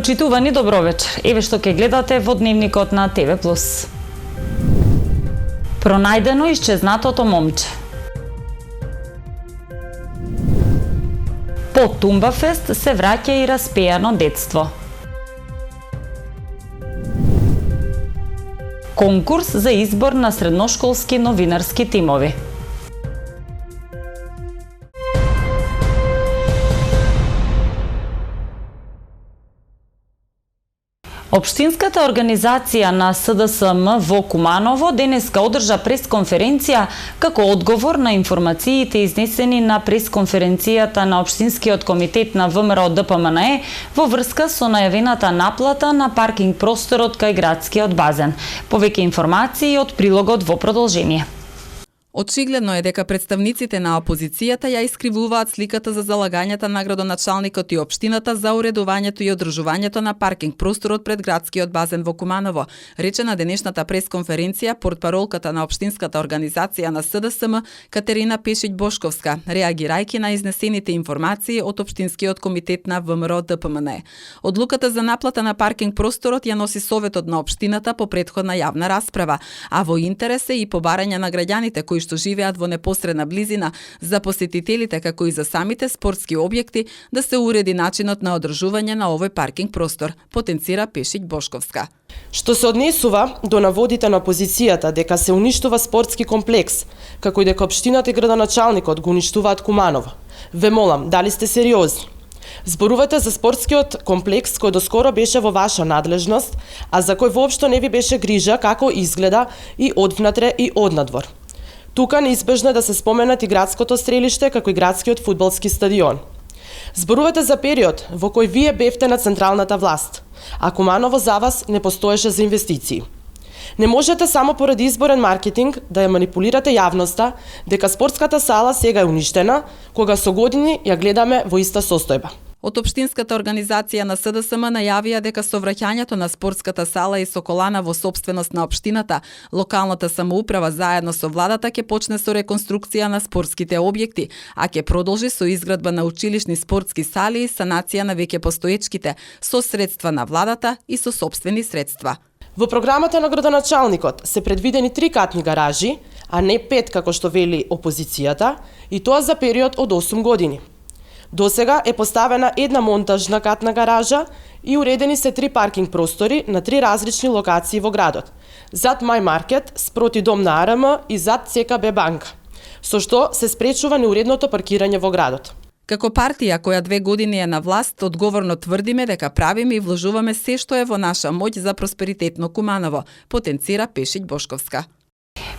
Почитувани, добро вечер. Еве што ќе гледате во дневникот на ТВ+. Пронајдено исчезнатото момче. По Тумбафест се враќа и распејано детство. Конкурс за избор на средношколски новинарски тимови. Општинската организација на СДСМ во Куманово денеска одржа пресконференција како одговор на информациите изнесени на пресконференцијата на Општинскиот комитет на ВМРО ДПМНЕ во врска со најавената наплата на паркинг просторот кај градскиот базен. Повеќе информации од прилогот во продолжение. Очигледно е дека представниците на опозицијата ја искривуваат сликата за залагањата на градоначалникот и општината за уредувањето и одржувањето на паркинг просторот пред градскиот базен во Куманово, рече на денешната пресконференција портпаролката на општинската организација на СДСМ Катерина Пешиќ-Бошковска, реагирајќи на изнесените информации од Општинскиот комитет на ВМРО ДПМНЕ. Одлуката за наплата на паркинг просторот ја носи Советот на општината по претходна јавна расправа, а во интерес е и побарање на граѓаните кои што живеат во непосредна близина за посетителите како и за самите спортски објекти да се уреди начинот на одржување на овој паркинг простор, потенцира Пешиќ-Бошковска. Што се однесува до наводите на опозицијата дека се уништува спортски комплекс, како и дека општината и градоначалникот го уништуваат Куманово, ве молам, дали сте сериозни? Зборувате за спортскиот комплекс кој доскоро беше во ваша надлежност, а за кој воопшто не ви беше грижа како изгледа и одвнатре и однадвор. Тука неизбежно е да се споменат и градското стрелиште, како и градскиот фудбалски стадион. Зборувате за период во кој вие бевте на централната власт, а Куманово за вас не постоеше за инвестиции. Не можете само поради изборен маркетинг да ја манипулирате јавноста дека спортската сала сега е уништена, кога со години ја гледаме во иста состојба. Од Општинската организација на СДСМ најавија дека со враќањето на спортската сала и Соколана во собственост на општината, локалната самоуправа заедно со владата ќе почне со реконструкција на спортските објекти, а ќе продолжи со изградба на училишни спортски сали и санација на веќе постоечките, со средства на владата и со сопствени средства. Во програмата на градоначалникот се предвидени 3 катни гаражи, а не 5 како што вели опозицијата, и тоа за период од 8 години. Досега е поставена една монтажна катна гаража и уредени се 3 паркинг простори на 3 различни локации во градот. Зад Мај Маркет, спроти дом на АРМ и зад ЦКБ банка, со што се спречува неуредното паркирање во градот. Како партија која 2 години е на власт, одговорно тврдиме дека правиме и вложуваме се што е во наша моќ за просперитетно Куманово, потенцира Пешиќ-Бошковска.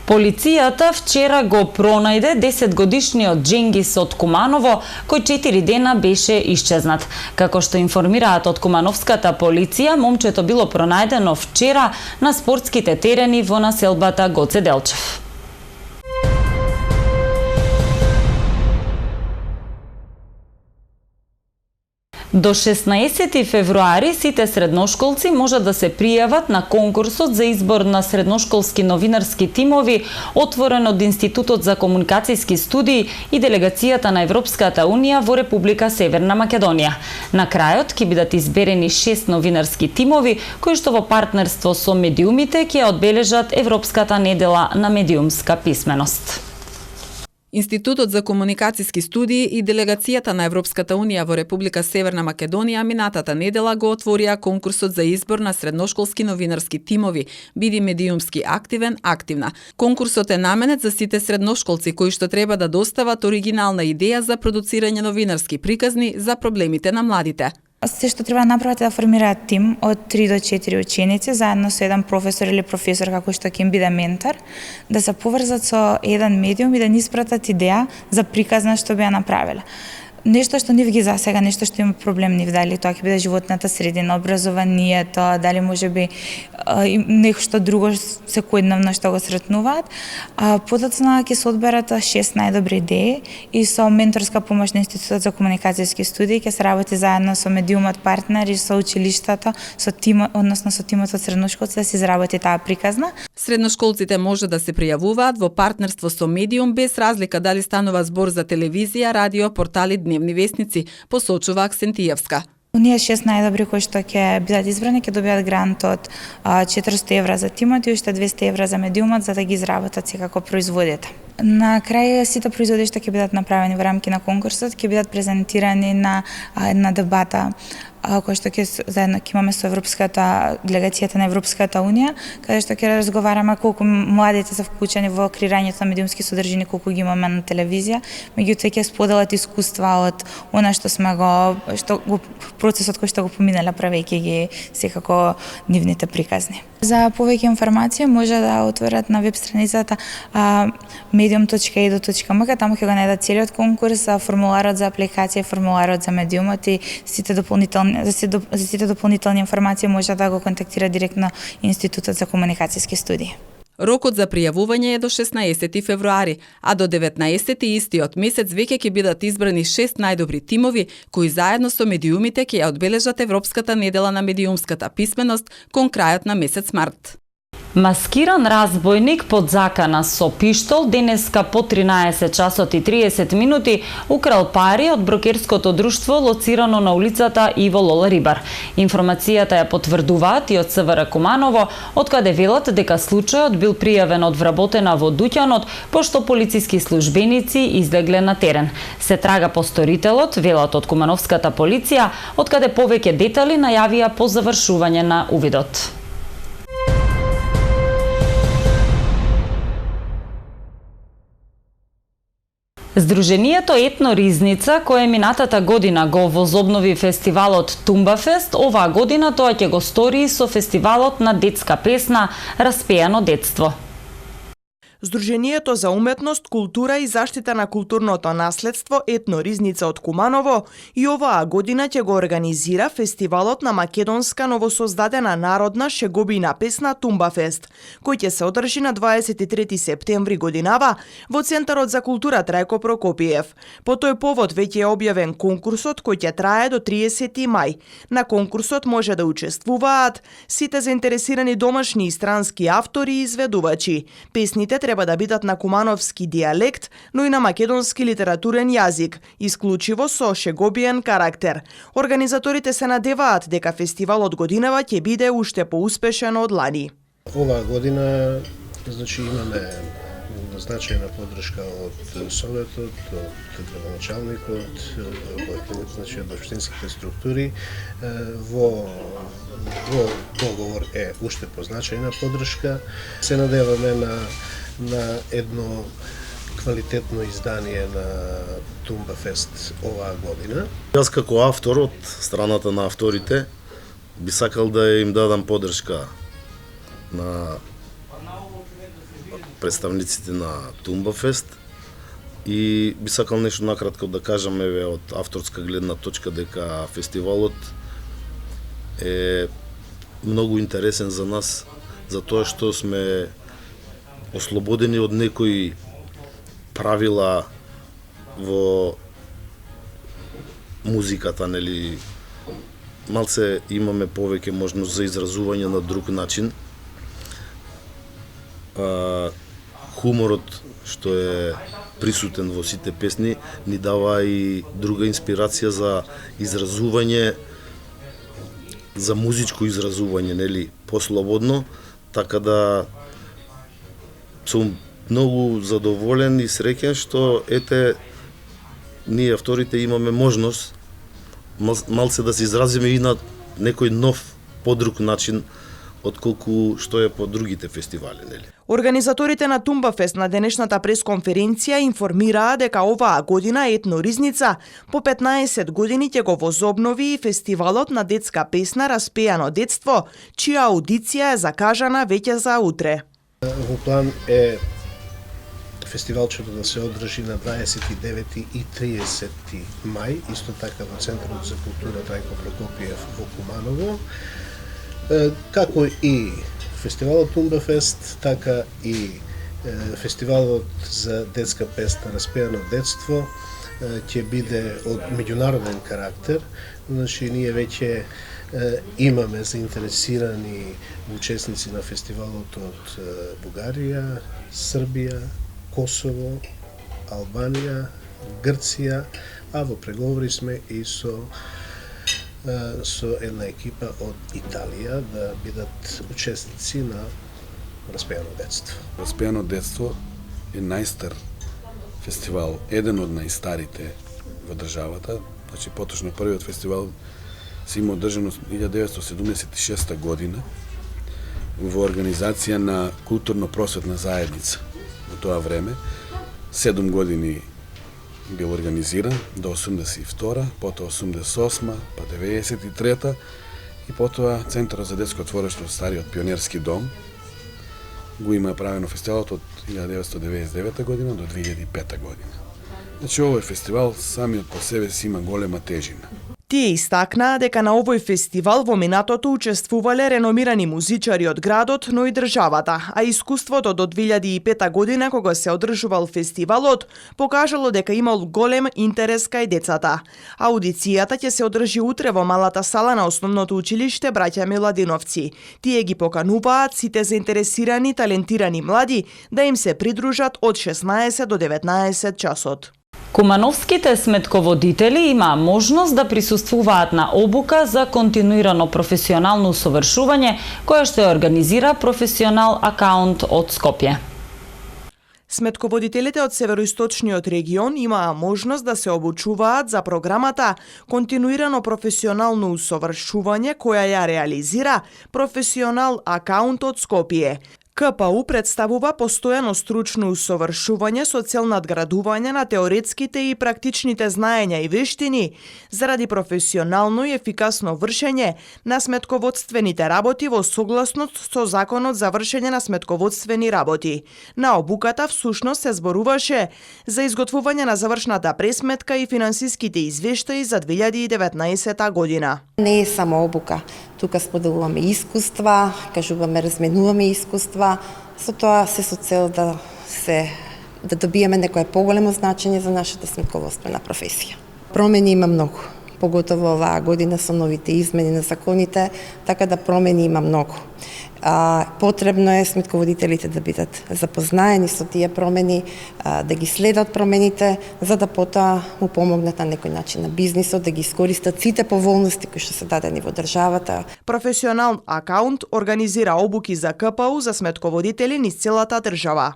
Полицијата вчера го пронајде 10-годишниот Дженгис од Куманово, кој 4 дена беше исчезнат. Како што информираат од Кумановската полиција, момчето било пронајдено вчера на спортските терени во населбата Гоце Делчев. До 16 февруари сите средношколци можат да се пријават на конкурсот за избор на средношколски новинарски тимови, отворен од Институтот за комуникацијски студии и делегацијата на Европската Унија во Република Северна Македонија. На крајот ќе бидат изберени 6 новинарски тимови, кои што во партнерство со медиумите ќе одбележат Европската недела на медиумска писменост. Институтот за комуникацијски студии и делегацијата на Европската Унија во Република Северна Македонија минатата недела го отворија конкурсот за избор на средношколски новинарски тимови Биди медиумски активен, активна. Конкурсот е наменет за сите средношколци кои што треба да достават оригинална идеја за продуцирање новинарски приказни за проблемите на младите. Се што треба да направат е да формираат тим од 3 до 4 ученици, заедно со еден професор или професор како што ќе им биде ментор, да се поврзат со еден медиум и да ни испратат идеја за приказна што би ја направиле. Нешто што нив ги засега, нешто што има проблем нив, дали тоа ќе биде животната средина, образованието, дали можеби нешто друго секојдневно што го сретнуваат. Подоцна ќе се одберат 6 најдобри идеи и со менторска помош на Институтот за комуникацијски студии ќе се работи заедно со медиумот партнер и со училиштето, со тимот, односно со тимот од средношколци да се изработи таа приказна. Средношколците може да се пријавуваат во партнерство со медиум без разлика дали станува збор за телевизија, радио, портали, дневни вестници, посочува Аксентиевска. Оние 6 најдобри кои што ќе бидат избрани ќе добијат грант од 400 евра за тимот и уште 200 евра за медиумот за да ги изработат секако производите. На крај сите производи што ќе бидат направени во рамки на конкурсот ќе бидат презентирани на една дебата која што ќе заедно ќе имаме со Европската делегацијата на Европската унија, каде што ќе разговараме колку младите се вклучени во креирањето на медиумски содржини, колку ги имаме на телевизија, меѓутоа ќе споделат искуства од она што сме процесот кој што го поминале правејќи ги секако нивните приказни. За повеќе информации може да отворат на веб страницата medium.edu.mk, таму ќе го најдат целиот конкурс, формуларот за апликација, формуларот за медиумот и сите дополнителни информации може да го контактира директно Институтот за комуникацијски студии. Рокот за пријавување е до 16 февруари, а до 19 истиот месец веќе ќе бидат избрани 6 најдобри тимови кои заедно со медиумите ќе ја одбележат Европската недела на медиумската писменост кон крајот на месец март. Маскиран разбойник под закана со пиштол денеска по 13 часот и 30 минути украл пари од брокерското друштво лоцирано на улицата Иво Лола Рибар. Информацијата ја потврдуваат и од СВР Куманово, откаде велат дека случајот бил пријавен од вработена во дуќанот, пошто полициски службеници излегле на терен. Се трага по сторителот, велат од кумановската полиција, откаде повеќе детали најавија по завршување на увидот. Сдруженијето Етно Ризница, кое минатата година го возобнови фестивалот Тумбафест, оваа година тоа ќе го стори со фестивалот на детска песна Распеано детство. Сдруженијето за уметност, култура и заштита на културното наследство Етно Ризница од Куманово и оваа година ќе го организира фестивалот на македонска новосоздадена народна шегобина песна Тумбафест, кој ќе се одржи на 23 септември годинава во Центарот за култура Трајко Прокопиев. По тој повод веќе е објавен конкурсот кој ќе трае до 30 мај. На конкурсот може да учествуваат сите заинтересирани домашни и странски автори и изведувачи. Песните треба да бидат на кумановски дијалект, но и на македонски литературен јазик, исклучиво со шегобиен карактер. Организаторите се надеваат дека фестивалот годинава ќе биде уште поуспешен од лани. Оваа година имаме значајна поддршка од Советот, од градоначалникот, од општинските структури. Во договор е уште позначајна поддршка. Се надеваме на едно квалитетно издание на Тумбафест оваа година. Јас како автор од страната на авторите би сакал да им дадам поддршка на представниците на Тумбафест и би сакал нешто накратко да кажам од авторска гледна точка дека фестивалот е многу интересен за нас затоа што сме ослободени од некои правила во музиката, нели? Малце имаме повеќе можност за изразување на друг начин. Хуморот што е присутен во сите песни ни дава и друга инспирација за изразување, за музичко изразување, нели, послободно, така да сум многу задоволен и среќен што ние авторите имаме можност малце да се изразиме и на некој нов, подруг начин отколку што е по другите фестивали, нели? Организаторите на Тумбафест на денешната пресконференција информираа дека оваа година Етно Ризница по 15 години ќе го возобнови и фестивалот на детска песна Распеано детство, чија аудиција е закажана веќе за утре. Во план е фестивалчето да се одржи на 29 и 30 мај, исто така во Центарот за култура Трајко Прокопиев во Куманово. Како и фестивалот Тумбафест, така и фестивалот за детска песна Распеано детство ќе биде од меѓународен карактер. Ние веќе имаме заинтересирани учесници на фестивалот од Бугарија, Србија, Косово, Албанија, Грција, а во преговори сме и со со една екипа од Италија да бидат учесници на Распеано детство. Распеано детство е најстар фестивал, еден од најстарите во државата. Значи, поточно првиот фестивал се има одржан 1976 година во организација на културно-просветна заедница. Во тоа време 7 години бил организиран до 82-та, потоа 88-та, па 93-та и потоа Центарот за детско творештво Стариот пионерски дом го има правено фестивалот од 1999 година до 2005 година. Значи, овој фестивал самиот по себе си има голема тежина. Тие истакнаа дека на овој фестивал во минатото учествувале реномирани музичари од градот, но и државата, а искуството до 2005 година, кога се одржувал фестивалот, покажало дека имал голем интерес кај децата. Аудицијата ќе се одржи утре во малата сала на Основното училиште Браќа Миладиновци. Тие ги покануваат сите заинтересирани талентирани млади да им се придружат од 16 до 19 часот. Кумановските сметководители имаа можност да присуствуваат на обука за континуирано професионално усовршување, која што ја организира Професионал акаунт од Скопје. Сметководителите од североисточниот регион имаа можност да се обучуваат за програмата Континуирано професионално усовршување, која ја реализира Професионал акаунт од Скопје. КПУ представува постојано стручно усовршување со цел надградување на теоретските и практичните знаења и вештини заради професионално и ефикасно вршење на сметководствените работи во согласност со Законот за вршење на сметководствени работи. На обуката всушност се зборуваше за изготвување на завршната пресметка и финансиските извештаи за 2019 година. Не е само обука. Тука споделуваме искуства, кажуваме, разменуваме искуства, со тоа се со цел да добиеме некое поголемо значење за нашата сметководствена професија. Промени има многу, поготово оваа година со новите измени на законите, така да промени има многу. Потребно е сметководителите да бидат запознаени со тие промени, да ги следат промените, за да потоа му помогнат на некој начин на бизнисот, да ги искористат сите поволности кои што се дадени во државата. Професионал акаунт организира обуки за КПУ за сметководители низ целата држава.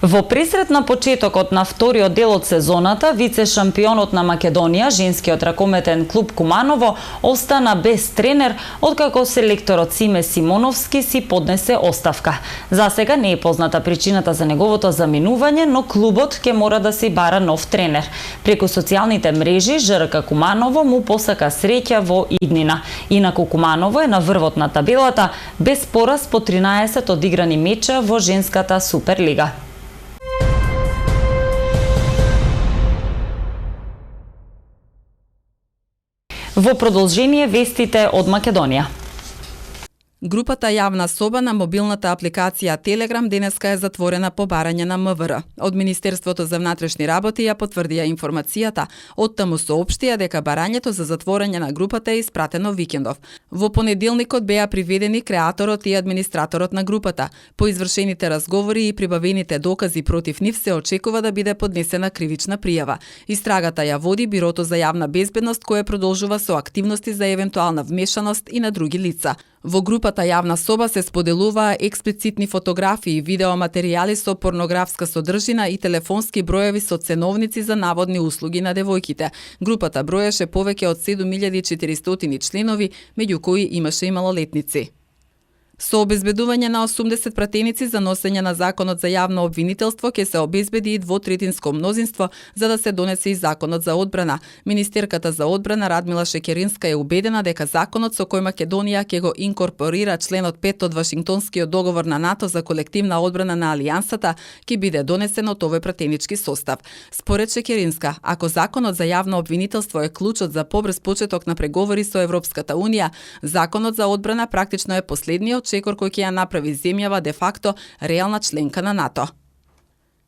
Во пресрет на почетокот на вториот дел од сезоната, вице-шампионот на Македонија, женскиот ракометен клуб Куманово, остана без тренер, откако селекторот Симе Симоновски си поднесе оставка. За сега не е позната причината за неговото заминување, но клубот ќе мора да си бара нов тренер. Преку социјалните мрежи, ЖРК Куманово му посака среќа во иднина. Инаку Куманово е на врвот на табелата, без пораз по 13 одиграни меча во женската Суперлига. Во продолжение вестите од Македонија. Групата Јавна соба на мобилната апликација Телеграм денеска е затворена по барање на МВР. Од Министерството за внатрешни работи ја потврдија информацијата, оттаму соопштија дека барањето за затворање на групата е испратено викендов. Во понеделникот беа приведени креаторот и администраторот на групата. По извршените разговори и прибавените докази против нив се очекува да биде поднесена кривична пријава. Истрагата ја води Бирото за јавна безбедност, кое продолжува со активности за евентуална вмешаност и на други лица. Во групата Јавна соба се споделуваа експлицитни фотографии, видеоматеријали со порнографска содржина и телефонски броеви со ценовници за наводни услуги на девојките. Групата броеше повеќе од 7400 членови, меѓу кои имаше и малолетници. Со обезбедување на 80 пратеници за носење на Законот за јавно обвинителство ќе се обезбеди и двотретинско мнозинство за да се донесе и Законот за одбрана. Министерката за одбрана Радмила Шекеринска е убедена дека законот со кој Македонија ќе го инкорпорира членот 5 од Вашингтонскиот договор на НАТО за колективна одбрана на Алијансата ќе биде донесен од овој пратенички состав. Според Шекеринска, ако Законот за јавно обвинителство е клучот за побрз почеток на преговори со Европската Унија, Законот за одбрана практично е последниот чекор кој ќе ја направи земјава де факто реална членка на НАТО.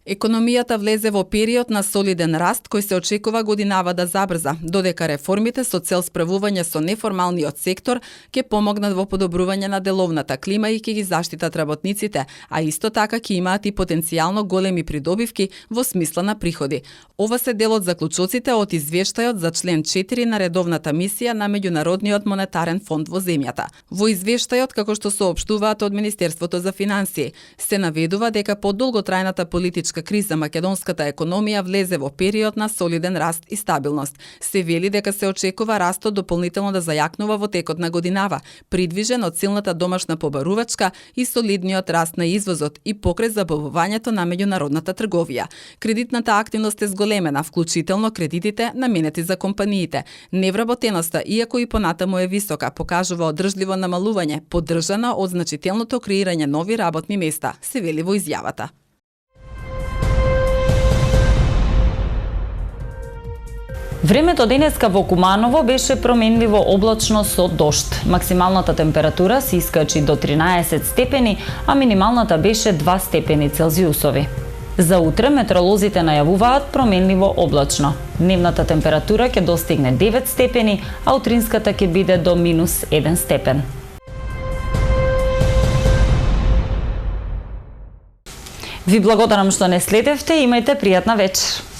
Економијата влезе во период на солиден раст кој се очекува годинава да забрза, додека реформите со цел справување со неформалниот сектор ќе помогнат во подобрување на деловната клима и ќе ги заштитат работниците, а исто така ќе имаат и потенцијално големи придобивки во смисла на приходи. Ова се дел од заклучоците од извештајот за член 4 на редовната мисија на Меѓународниот монетарен фонд во земјата. Во извештајот, како што соопштуваат од Министерството за финансии, се наведува дека по долготрајната политичка криза македонската економија влезе во период на солиден раст и стабилност. Се вели дека се очекува растот дополнително да зајакнува во текот на годинава, придвижен од силната домашна побарувачка и солидниот раст на извозот и покрај забавувањето на меѓународната трговија. Кредитната активност е зголемена, вклучително кредитите наменети за компаниите. Невработеноста, иако и понатаму е висока, покажува одржливо намалување, поддржана од значителното креирање нови работни места, се вели во изјавата. Времето денеска во Куманово беше променливо облачно со дожд. Максималната температура се искачи до 13 степени, а минималната беше 2 степени Целзиусови. За утре метеоролозите најавуваат променливо облачно. Дневната температура ќе достигне 9 степени, а утринската ќе биде до -1 степен. Ви благодарам што не следевте, имајте пријатна вечер.